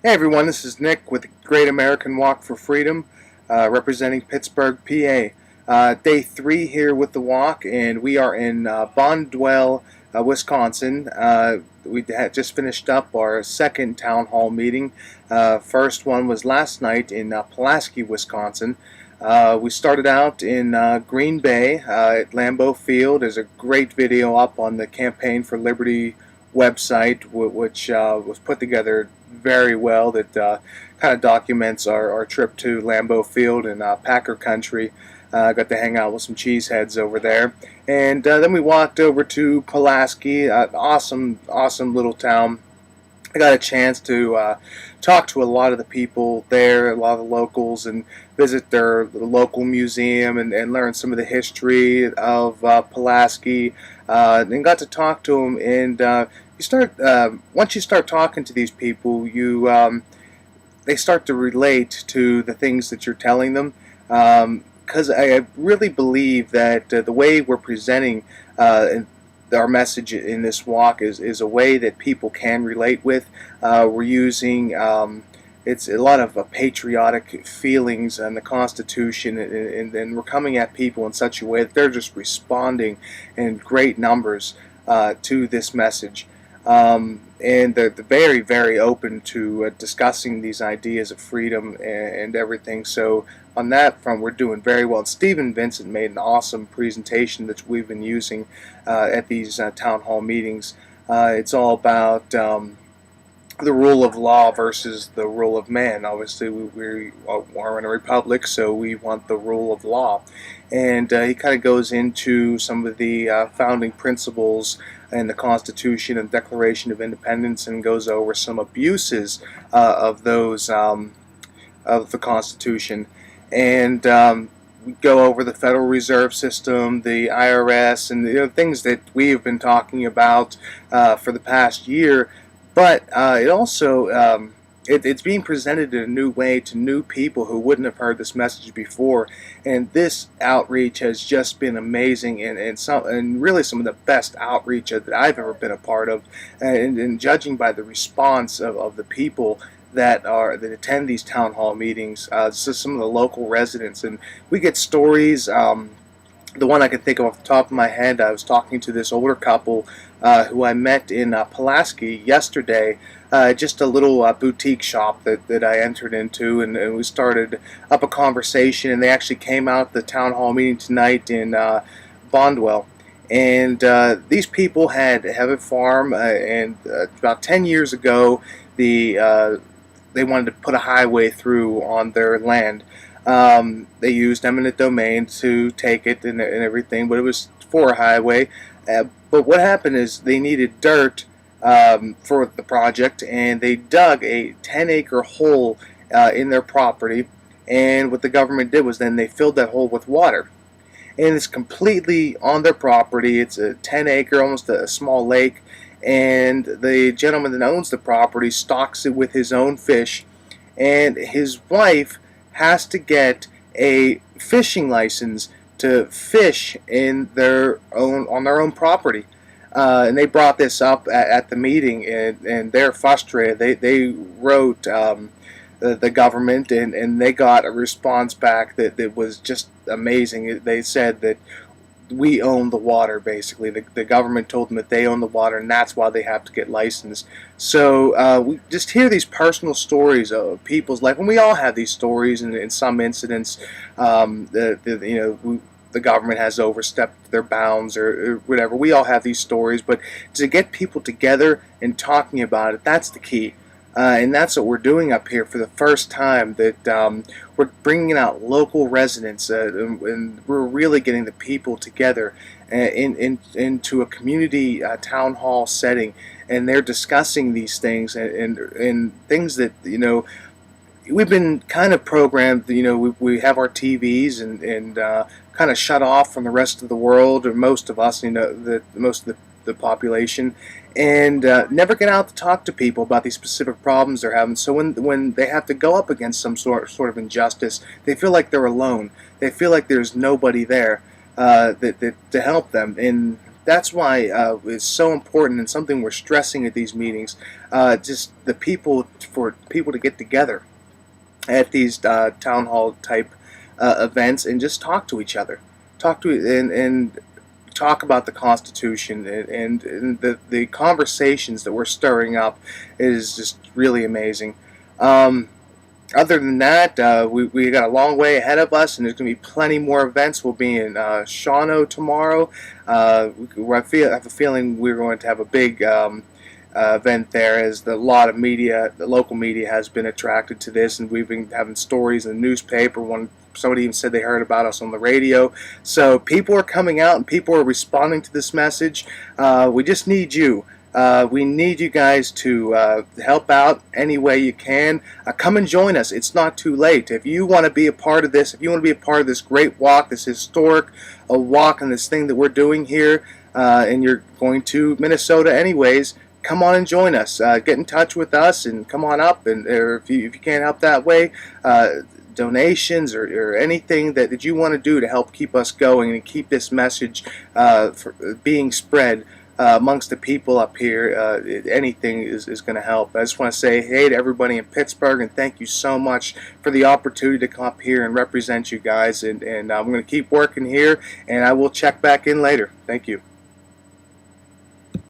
Hey everyone, this is Nick with the Great American Walk for Freedom, representing Pittsburgh, PA. Day 3 here with the walk, and we are in Bonduel, Wisconsin. We had just finished up our second town hall meeting. First one was last night in Pulaski, Wisconsin. We started out in Green Bay at Lambeau Field. There's a great video up on the Campaign for Liberty website, which was put together very well, that kind of documents our trip to Lambeau Field in Packer Country. Got to hang out with some cheeseheads over there. And then we walked over to Pulaski, awesome little town. I got a chance to talk to a lot of the people there, a lot of the locals, and visit their local museum and learn some of the history of Pulaski. And got to talk to them. And you start once you start talking to these people, they start to relate to the things that you're telling them. Because I really believe that the way we're presenting our message in this walk is a way that people can relate with. We're using it's a lot of patriotic feelings and the Constitution, and we're coming at people in such a way that they're just responding in great numbers to this message. And they're very, very open to discussing these ideas of freedom and everything. So on that front, we're doing very well. And Stephen Vincent made an awesome presentation that we've been using at these town hall meetings. It's all about the rule of law versus the rule of man. Obviously, we are in a republic, so we want the rule of law. And he kind of goes into some of the founding principles and the Constitution and Declaration of Independence, and goes over some abuses of those of the Constitution. And we go over the Federal Reserve System, the IRS, and things that we have been talking about for the past year. But it also it's being presented in a new way to new people who wouldn't have heard this message before, and this outreach has just been amazing, and really some of the best outreach that I've ever been a part of, and judging by the response of the people that attend these town hall meetings, so some of the local residents, and we get stories. The one I can think of off the top of my head, I was talking to this older couple who I met in Pulaski yesterday, just a little boutique shop that I entered into, and we started up a conversation, and they actually came out to the town hall meeting tonight in Bonduel. And these people have a farm, and about 10 years ago, they wanted to put a highway through on their land. They used eminent domain to take it and everything, but it was for a highway. But what happened is they needed dirt for the project, and they dug a 10-acre hole in their property. And what the government did was then they filled that hole with water. And it's completely on their property. It's a 10-acre, almost a small lake. And the gentleman that owns the property stocks it with his own fish. And his wife has to get a fishing license to fish on their own property. And they brought this up at the meeting, and they're frustrated. They wrote the government, and they got a response back that was just amazing. They said that we own the water, basically. The government told them that they own the water, and that's why they have to get licensed. So we just hear these personal stories of people's life, and we all have these stories, and in some incidents, the government has overstepped their bounds or whatever. We all have these stories, but to get people together and talking about it, that's the key. And that's what we're doing up here for the first time, that we're bringing out local residents, and we're really getting the people together into a community town hall setting, and they're discussing these things and things that, we've been kind of programmed. We have our TVs and kind of shut off from the rest of the world, or most of us, most of the population, and never get out to talk to people about these specific problems they're having. So when they have to go up against some sort of injustice, they feel like they're alone. They feel like there's nobody there to help them. And That's why it's so important and something we're stressing at these meetings. Just the people for people to get together at these town hall type events and just talk to each other, talk to and talk about the Constitution and the conversations that we're stirring up is just really amazing. Um, Other than that, we got a long way ahead of us, and there's going to be plenty more events. We'll be in Shawano tomorrow. I have a feeling we're going to have a big event there, as the lot of media, the local media, has been attracted to this, and we've been having stories in the newspaper. Somebody even said they heard about us on the radio. So people are coming out and people are responding to this message. We just need you. We need you guys to help out any way you can. Come and join us. It's not too late. If you want to be a part of this, if you want to be a part of this great walk, this historic walk, and this thing that we're doing here, and you're going to Minnesota anyways, come on and join us. Get in touch with us and come on up. And or if you can't help that way, donations or anything that you want to do to help keep us going and keep this message being spread amongst the people up here, anything is going to help. I just want to say hey to everybody in Pittsburgh, and thank you so much for the opportunity to come up here and represent you guys. And I'm going to keep working here, and I will check back in later. Thank you.